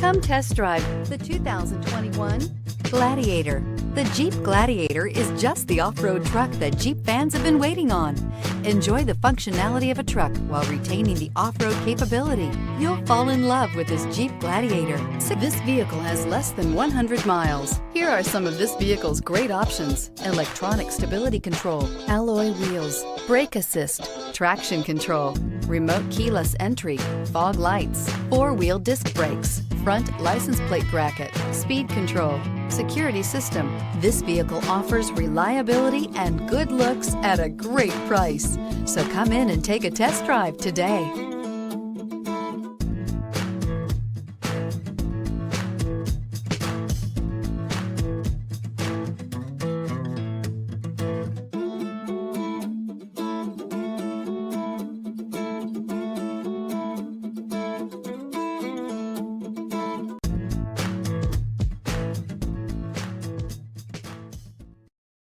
Come test drive the 2021 Gladiator. The Jeep Gladiator is just the off-road truck that Jeep fans have been waiting on. Enjoy the functionality of a truck while retaining the off-road capability. You'll fall in love with this Jeep Gladiator. This vehicle has less than 100 miles. Here are some of this vehicle's great options: electronic stability control, alloy wheels, brake assist, traction control, remote keyless entry, fog lights, four-wheel disc brakes, front license plate bracket, speed control, security system. This vehicle offers reliability and good looks at a great price. So come in and take a test drive today.